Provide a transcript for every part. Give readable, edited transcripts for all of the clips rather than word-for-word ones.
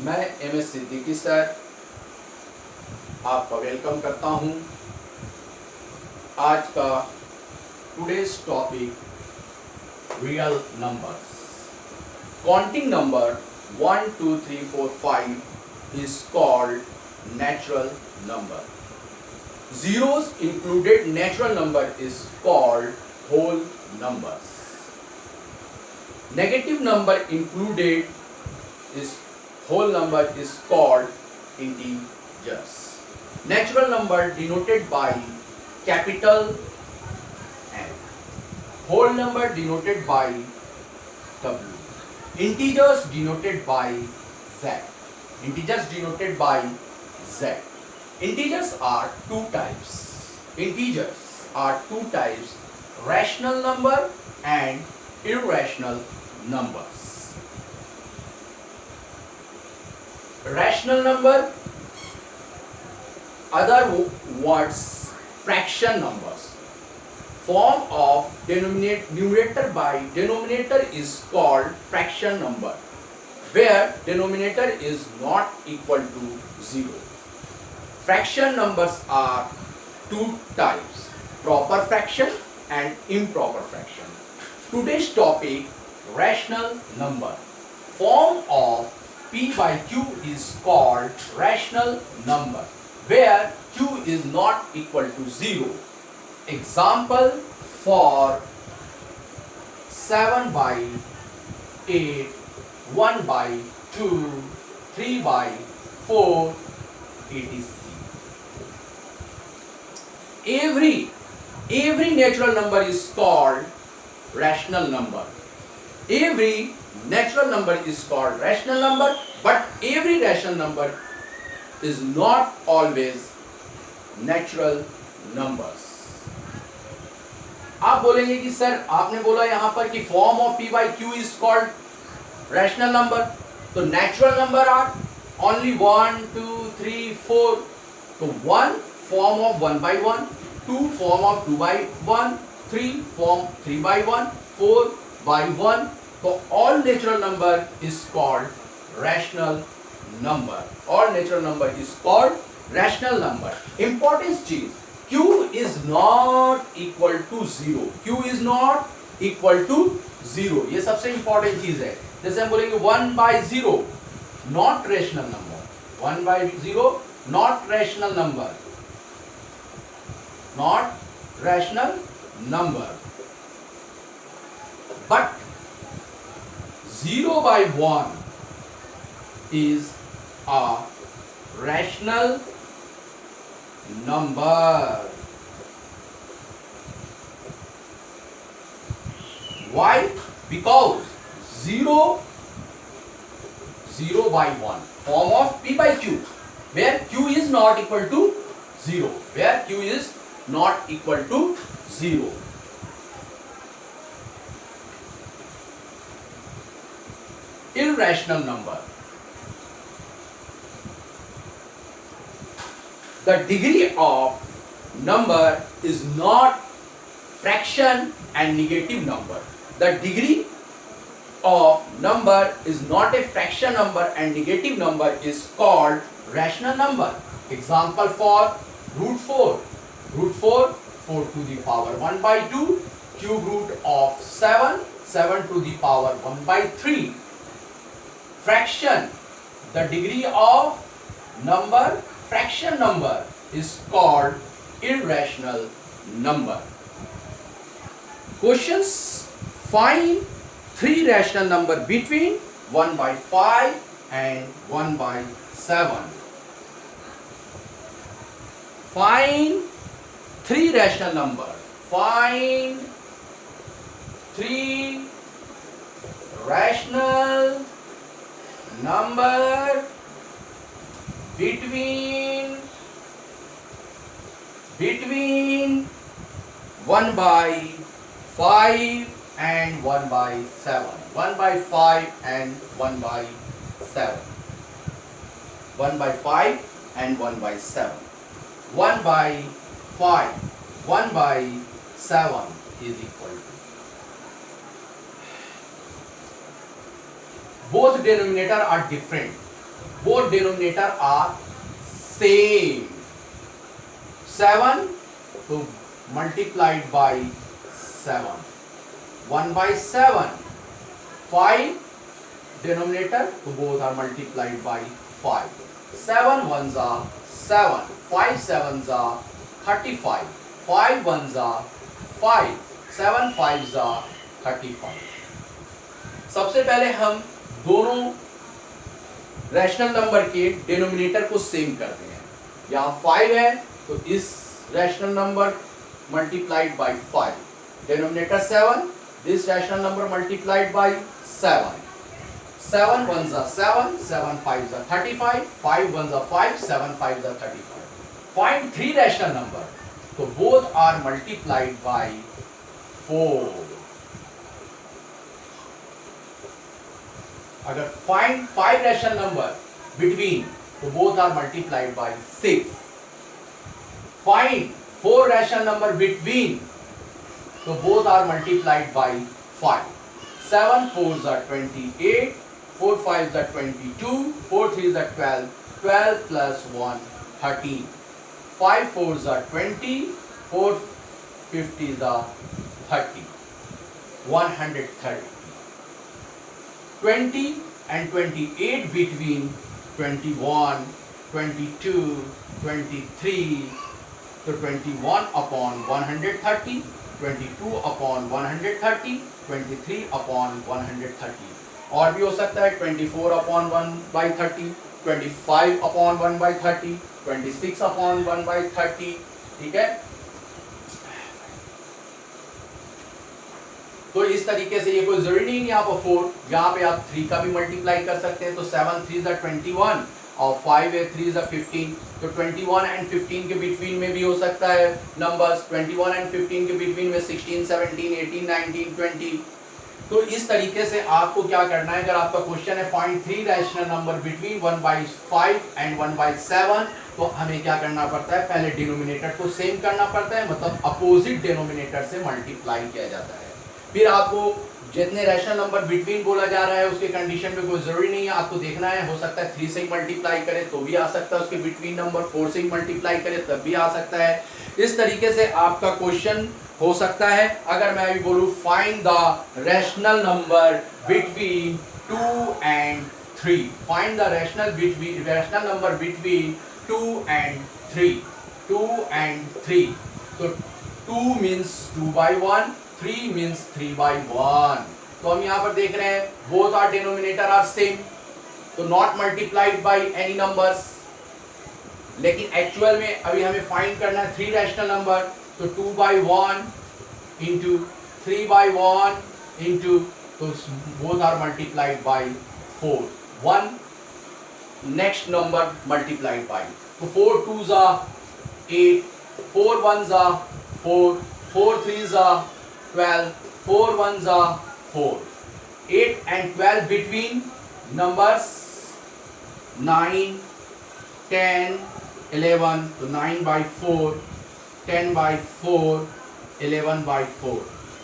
मैं MS Siddiqui sir आपका welcome करता हूं। आज का today's topic real numbers. Counting number 1 2 3 4 5 is called natural number. Zeros included natural number is called whole numbers. Negative number included is whole number is called integers. Natural number denoted by capital N. Whole number denoted by W. Integers denoted by Z. Integers denoted by Z. Integers are two types. Integers are two types: rational number and irrational numbers. Rational number, other words, fraction numbers. Form of numerator by denominator is called fraction number, where denominator is not equal to 0. Fraction numbers are two types: proper fraction and improper fraction. Today's topic: rational number. Form of P by Q is called rational number, where Q is not equal to 0. Example for 7 by 8, 1 by 2, 3 by 4, etc. Every natural number is called rational number. Every natural number is called rational number, but every rational number is not always natural numbers. आप बोलेंगे कि sir आपने बोला यहां पर कि form of p by q is called rational number, तो natural number are only 1 2 3 4, तो 1 form of 1 by 1, 2 form of 2 by 1, 3 form 3 by 1, 4 by 1. So all natural number is called rational number. All natural number is called rational number. Important चीज, q is not equal to 0. q is not equal to 0. ये सबसे important चीज है. जैसे हम बोलेंगे 1 by 0 not rational number. 1 by 0 not rational number. Not rational number. But 0 by 1 is a rational number. Why? Because 0 by 1 form of p by q, where q is not equal to 0, where q is not equal to 0. Irrational number. The degree of number is not fraction and negative number. The degree of number is not a fraction number and negative number is called rational number. Example for root 4. Root 4, 4 to the power 1 by 2. Cube root of 7, 7 to the power 1 by 3. Fraction, the degree of number, fraction number is called irrational number. Questions: find three rational number between 1 by 5 and 1 by 7. Find three rational number. Find three rational number between 1 by 5 and 1 by 7. 1 by 5 and 1 by 7. 1 by 5 and 1 by 7. 1 by 5, 1 by 7 is equal to. Both denominator are different. both denominator are same. 7 to multiplied by 7, 1 by 7. 5 denominator, so both are multiplied by 5. 7 ones are 7, 5 sevens are 35, 5 ones are 5, 7 fives are 35. सबसे पहले हम दोनों rational number के denominator को same करते हैं. यहाँ 5 है तो इस rational number multiplied by 5, denominator 7, this rational number multiplied by 7. 7 ones are 7, 7 fives are 35, 5 ones are 5, 7 fives are 35. Find 3 rational number. So both are multiplied by 4. अगर find 5 rational number between, तो both are multiplied by 6. Find 4 rational number between, so both are multiplied by 5. 7 fours are 28, 4 fives are 22, 4 threes are 12, 12 plus 1, 13. 5 fours are 20, 4 fifties are 30, 130. 20 and 28 between 21, 22, 23, so 21 upon 130, 22 upon 130, 23 upon 130. और भी हो सकता है 24 upon 1 by 30, 25 upon 1 by 30, 26 upon 1 by 30. ठीक है, तो इस तरीके से ये कोई जरूरी नहीं है यहाँ पर 4, यहाँ पे आप 3 का भी मल्टीप्लाई कर सकते हैं. तो 7 3s are 21 और 5 3s are 15. तो 21 एंड 15 के बिटवीन में भी हो सकता है नंबर्स. 21 एंड 15 के बिटवीन में 16, 17, 18, 19, 20. तो इस तरीके से आपको क्या करना है, अगर आपका क्वेश्चन है find 3 rational number between 1 by 5 and 1 by 7, तो हमें क्या करना पड़ता है, पहले डिनोमिनेटर को सेम करना पड़ता है, मतलब अपोजिट डिनोमिनेटर से मल्टीप्लाई किया जाता है. फिर आपको जितने रैशनल नंबर बिटवीन बोला जा रहा है उसके कंडीशन में कोई जरूरी नहीं है, आपको देखना है, हो सकता है 3 से ही मल्टीप्लाई करे तो भी आ सकता है, उसके बिटवीन नंबर 4 से ही मल्टीप्लाई करे तब भी आ सकता है. इस तरीके से आपका क्वेश्चन हो सकता है. अगर मैं अभी बोलूं find the rational number between 2 and 3, find the rational number between 2 and 3, 2 and 3. तो 2 means 2 by 1, 3 means 3 by 1. तो हम यहाँ पर देख रहे हैं both are denominator are same, तो not multiplied by any numbers. लेकिन एक्चुअल में अभी हमें फाइंड करना है 3 रैशनल नंबर. तो 2 by 1 into 3 by 1 into, तो both are multiplied by 4. 1 next number multiplied by, तो 4 2s are 8, 4 1s are 4, 4 3s are 12, 4 1s are 4. 8 and 12 between numbers 9, 10, 11, तो 9 by 4, 10 by 4, 11 by 4.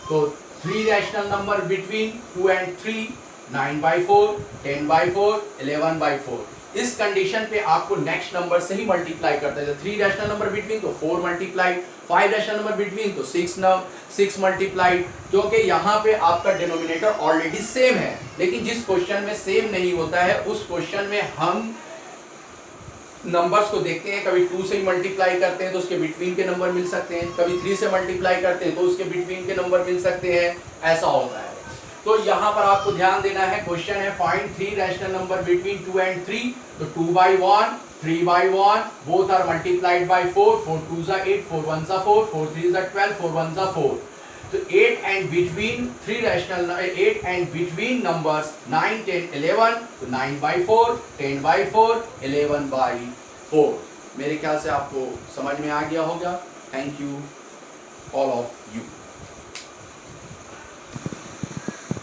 तो 3 rational number between 2 and 3, 9 by 4, 10 by 4, 11 by 4. इस condition पे आपको next number से ही multiply करते हैं. 3 rational number between तो 4 मल्टीप्लाइड, 5 रैशनल नंबर बिटवीन तो 6 मल्टीप्लाइड, क्योंकि यहाँ पे आपका डिनोमिनेटर ऑलरेडी सेम है. लेकिन जिस क्वेश्चन में सेम नहीं होता है उस क्वेश्चन में हम नंबर्स को देखते हैं, कभी 2 से ही मल्टीप्लाई करते हैं तो उसके बिटवीन के नंबर मिल सकते हैं, कभी 3 से मल्टीप्लाई करते हैं तो उसके बिटवीन के नंबर मिल सकते हैं, ऐसा होता है. तो यहाँ पर आपको ध्यान देना है, क्वेश्चन है find 3 rational number between 2 and 3. तो 2 by 1, 3 by 1, both are multiplied by 4, 4 2s are 8, 4 1s are 4, 4 3s are 12, 4 1s are 4. तो 8 and between 3 rational 8 and between numbers 9, 10, 11, तो 9 by 4, 10 by 4, 11 by 4. मेरे ख्याल से आपको समझ में आ गया होगा. Thank you all of you.